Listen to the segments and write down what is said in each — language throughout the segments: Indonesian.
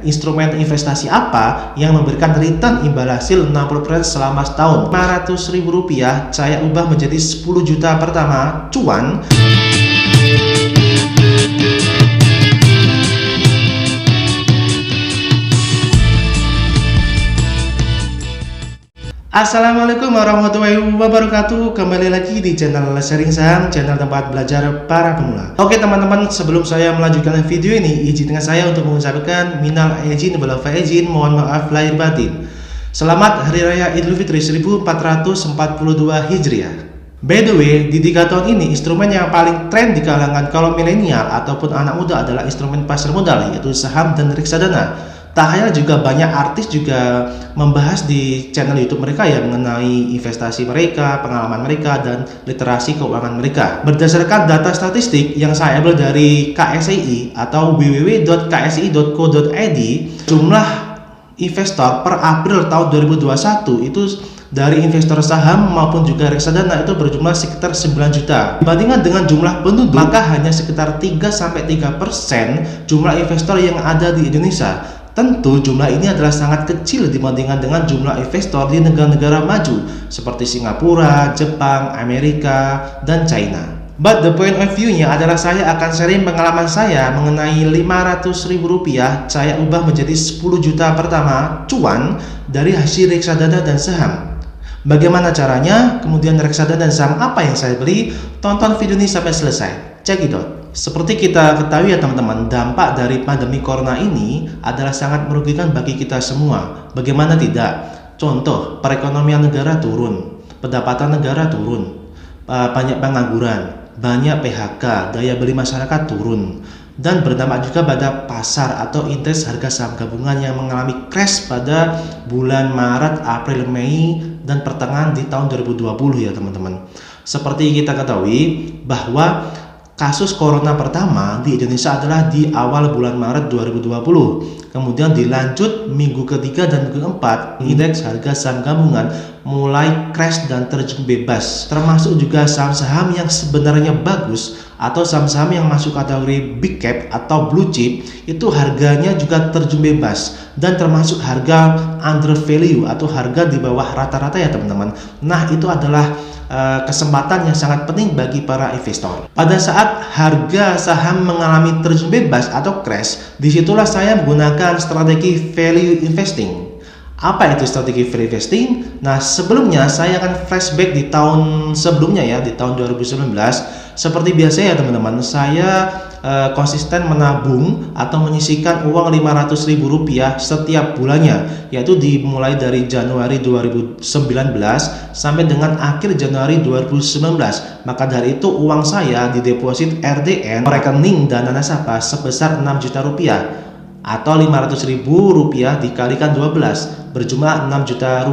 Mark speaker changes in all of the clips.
Speaker 1: instrumen investasi apa yang memberikan return imbal hasil 60% selama setahun. Rp500.000 saya ubah menjadi 10 juta pertama cuan. Assalamualaikum warahmatullahi wabarakatuh. Kembali lagi di channel Sharing Saham, channel tempat belajar para pemula. Oke teman-teman, sebelum saya melanjutkan video ini, izinkan saya untuk mengucapkan minal aidin wal faizin, mohon maaf lahir batin. Selamat Hari Raya Idul Fitri 1442 Hijriah. By the way, di 3 tahun ini instrumen yang paling tren di kalangan kaum milenial ataupun anak muda adalah instrumen pasar modal, yaitu saham dan reksadana. Tak hanya juga banyak artis juga membahas di channel YouTube mereka ya mengenai investasi mereka, pengalaman mereka, dan literasi keuangan mereka. Berdasarkan data statistik yang saya ambil dari KSEI atau www.ksi.co.id, jumlah investor per April tahun 2021 itu dari investor saham maupun juga reksadana itu berjumlah sekitar 9 juta. Dibandingkan dengan jumlah penduduk, maka hanya sekitar 3-3% jumlah investor yang ada di Indonesia. Tentu jumlah ini adalah sangat kecil dibandingkan dengan jumlah investor di negara-negara maju seperti Singapura, Jepang, Amerika, dan China. But the point of view-nya adalah saya akan sharing pengalaman saya mengenai Rp500.000 saya ubah menjadi 10 juta pertama cuan dari hasil reksadana dan saham. Bagaimana caranya? Kemudian reksadana dan saham apa yang saya beli? Tonton video ini sampai selesai. Check it out. Seperti kita ketahui ya teman-teman, dampak dari pandemi corona ini adalah sangat merugikan bagi kita semua. Bagaimana tidak? Contoh, perekonomian negara turun, pendapatan negara turun, banyak pengangguran, banyak PHK, daya beli masyarakat turun, dan berdampak juga pada pasar atau indeks harga saham gabungan yang mengalami crash pada bulan Maret, April, Mei, dan pertengahan di tahun 2020 ya teman-teman. Seperti kita ketahui bahwa kasus corona pertama di Indonesia adalah di awal bulan Maret 2020. Kemudian dilanjut minggu ketiga dan minggu keempat, indeks harga saham gabungan mulai crash dan terjun bebas. Termasuk juga saham-saham yang sebenarnya bagus atau saham-saham yang masuk kategori big cap atau blue chip, itu harganya juga terjun bebas. Dan termasuk harga under value atau harga di bawah rata-rata ya teman-teman. Nah, itu adalah kesempatan yang sangat penting bagi para investor. Pada saat harga saham mengalami terjun bebas atau crash, disitulah saya menggunakan strategi value investing. Apa itu strategi value investing? Nah, sebelumnya saya akan flashback di tahun sebelumnya ya, di tahun 2019. Seperti biasa ya teman-teman, saya konsisten menabung atau menyisihkan uang Rp500.000 setiap bulannya, yaitu dimulai dari Januari 2019 sampai dengan akhir Januari 2019. Maka dari itu uang saya dideposit RDN, rekening dana nasabah sebesar Rp6 juta atau Rp500.000 dikalikan 12 berjumlah Rp6 juta.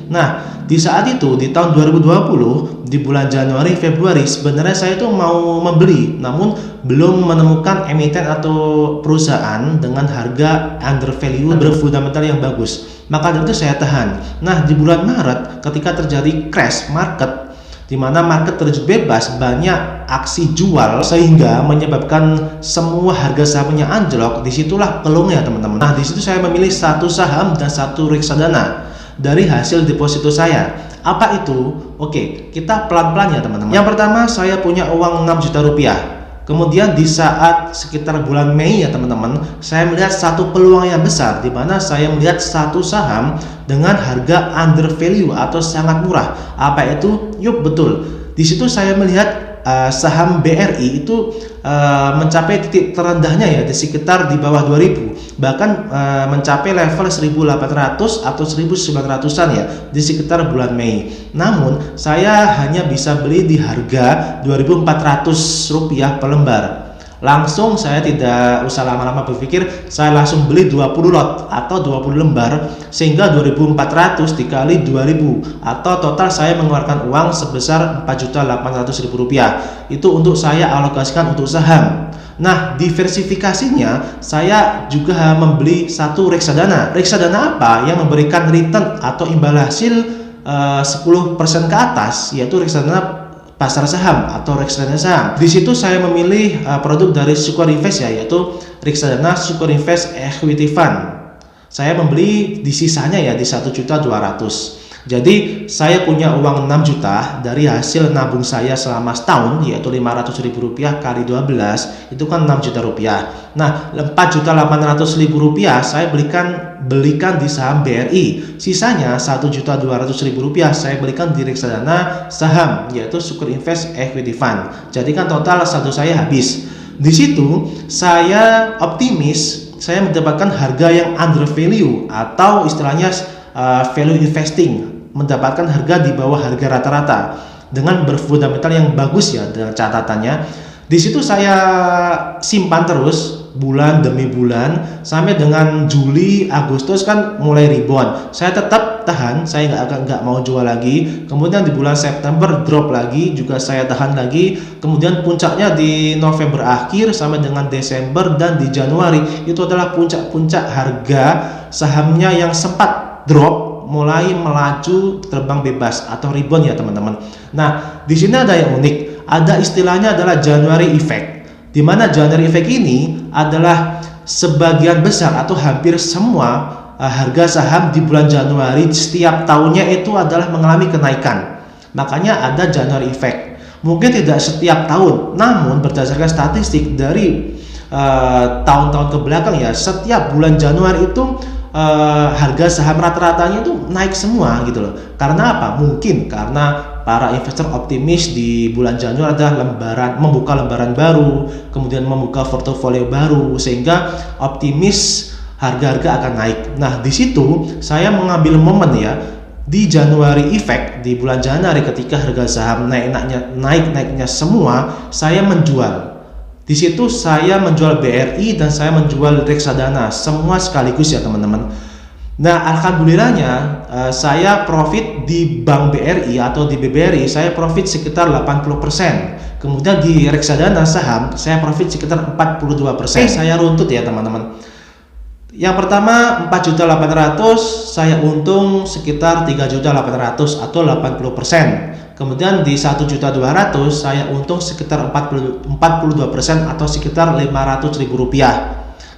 Speaker 1: Nah, di saat itu di tahun 2020 di bulan Januari Februari sebenarnya saya itu mau membeli, namun belum menemukan emiten atau perusahaan dengan harga under value berfundamental yang bagus. Maka dari itu saya tahan. Nah, di bulan Maret ketika terjadi crash market, di mana market terjun bebas, banyak aksi jual sehingga menyebabkan semua harga sahamnya anjlok. Disitulah peluangnya teman-teman. Nah, disitu saya memilih satu saham dan satu reksadana dari hasil deposito saya. Apa itu? Oke, kita pelan-pelan ya teman-teman. Yang pertama, saya punya uang Rp6 juta. Kemudian di saat sekitar bulan Mei ya teman-teman, saya melihat satu peluang yang besar di mana saya melihat satu saham dengan harga under value atau sangat murah. Apa itu? Yuk, betul. Di situ saya melihat saham BRI itu mencapai titik terendahnya ya di sekitar di bawah 2000, bahkan mencapai level 1800 atau 1900-an ya di sekitar bulan Mei. Namun saya hanya bisa beli di harga Rp2.400 per lembar. Langsung saya tidak usah lama-lama berpikir, saya langsung beli 20 lot atau 20 lembar sehingga 2.400 dikali 2.000 atau total saya mengeluarkan uang sebesar Rp4.800.000. Itu untuk saya alokasikan untuk saham. Nah, diversifikasinya saya juga membeli satu reksadana. Reksadana apa yang memberikan return atau imbal hasil 10% ke atas, yaitu reksadana pasar saham atau reksadana saham. Di situ saya memilih produk dari Sukor Invest ya, yaitu reksadana Sukor Invest Equity Fund. Saya membeli di sisanya ya di 1.200.000. Jadi saya punya uang 6 juta dari hasil nabung saya selama setahun, yaitu Rp500.000 kali 12 itu kan 6 juta rupiah. Nah, Rp4.800.000 saya belikan di saham BRI. Sisanya Rp1.200.000 saya belikan di reksadana saham, yaitu Sukor Invest Equity Fund. Jadi kan total saldo saya habis. Di situ saya optimis saya mendapatkan harga yang under value atau istilahnya value investing, mendapatkan harga di bawah harga rata-rata dengan berfundamental yang bagus ya. Dengan catatannya di situ saya simpan terus bulan demi bulan sampai dengan Juli, Agustus kan mulai rebound. Saya tetap tahan, saya nggak mau jual lagi. Kemudian di bulan September drop lagi, juga saya tahan lagi. Kemudian puncaknya di November akhir sampai dengan Desember, dan di Januari itu adalah puncak-puncak harga sahamnya yang sempat drop mulai melaju terbang bebas atau rebound ya teman-teman. Nah, di sini ada yang unik. Ada istilahnya adalah January effect. Di mana January effect ini adalah sebagian besar atau hampir semua harga saham di bulan Januari setiap tahunnya itu adalah mengalami kenaikan. Makanya ada January effect. Mungkin tidak setiap tahun, namun berdasarkan statistik dari tahun-tahun ke belakang ya, setiap bulan Januari itu harga saham rata-ratanya itu naik semua gitu loh. Karena apa? Mungkin karena para investor optimis di bulan Januari adalah membuka lembaran baru, kemudian membuka portofolio baru, sehingga optimis harga-harga akan naik. Nah, di situ saya mengambil momen ya di January effect, di bulan Januari ketika harga saham naik-naiknya semua, saya menjual. Di situ saya menjual BRI dan saya menjual reksadana, semua sekaligus ya teman-teman. Nah, alhamdulillahnya saya profit di Bank BRI atau di BBRI, saya profit sekitar 80%. Kemudian di reksadana saham saya profit sekitar 42%. Saya runtut ya teman-teman. Yang pertama 4.800.000 saya untung sekitar 3.800.000 atau 80%. Kemudian di 1.200.000 saya untung sekitar 42% atau sekitar Rp500.000.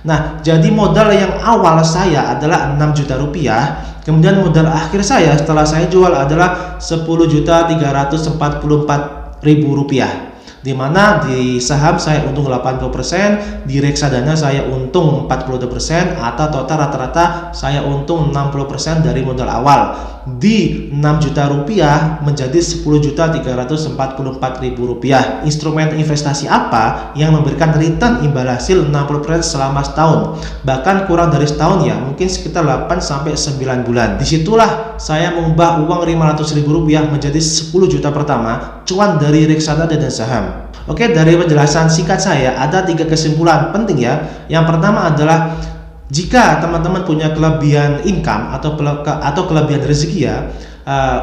Speaker 1: Nah, jadi modal yang awal saya adalah 6 juta rupiah. Kemudian modal akhir saya setelah saya jual adalah Rp10.344.000. Di mana di saham saya untung 80%, di reksadana saya untung 42%, atau total rata-rata saya untung 60% dari modal awal. Di 6 juta rupiah menjadi Rp10.344.000. Instrumen investasi apa yang memberikan return imbal hasil 60% selama setahun, bahkan kurang dari setahun ya, mungkin sekitar 8-9 bulan. Disitulah saya mengubah uang Rp500.000 menjadi 10 juta pertama cuan dari reksadana dan saham. Oke, dari penjelasan singkat saya ada 3 kesimpulan penting ya. Yang pertama adalah jika teman-teman punya kelebihan income atau kelebihan rezeki ya,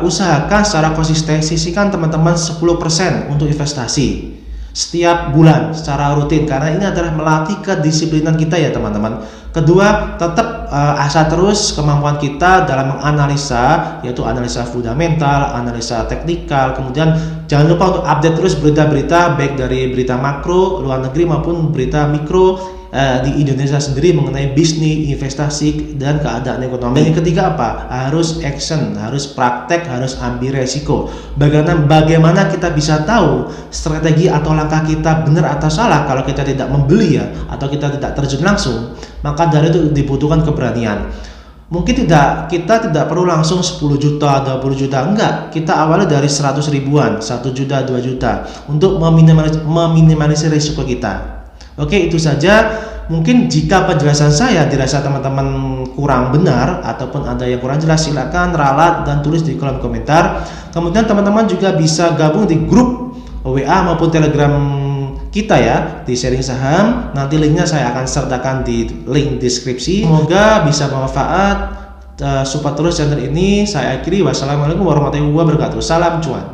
Speaker 1: usahakan secara konsisten sisihkan teman-teman 10% untuk investasi setiap bulan secara rutin, karena ini adalah melatih kedisiplinan kita ya teman-teman. Kedua, tetap asah terus kemampuan kita dalam menganalisa, yaitu analisa fundamental, analisa teknikal. Kemudian jangan lupa untuk update terus berita-berita baik dari berita makro luar negeri maupun berita mikro di Indonesia sendiri mengenai bisnis, investasi, dan keadaan ekonomi. Dan yang ketiga apa? Harus action, harus praktek, harus ambil resiko. Bagaimana kita bisa tahu strategi atau langkah kita benar atau salah kalau kita tidak membeli ya, atau kita tidak terjun langsung? Maka dari itu dibutuhkan keberanian. Mungkin kita tidak perlu langsung 10 juta, 20 juta, enggak. Kita awalnya dari 100 ribuan, 1 juta, 2 juta untuk meminimalisir risiko kita. Oke, itu saja. Mungkin jika penjelasan saya dirasa teman-teman kurang benar ataupun ada yang kurang jelas, silakan ralat dan tulis di kolom komentar. Kemudian teman-teman juga bisa gabung di grup WA maupun Telegram kita ya, di sharing saham. Nanti linknya saya akan sertakan di link deskripsi. Semoga bisa bermanfaat. Support terus channel ini. Saya akhiri. Wassalamualaikum warahmatullahi wabarakatuh. Salam cuan.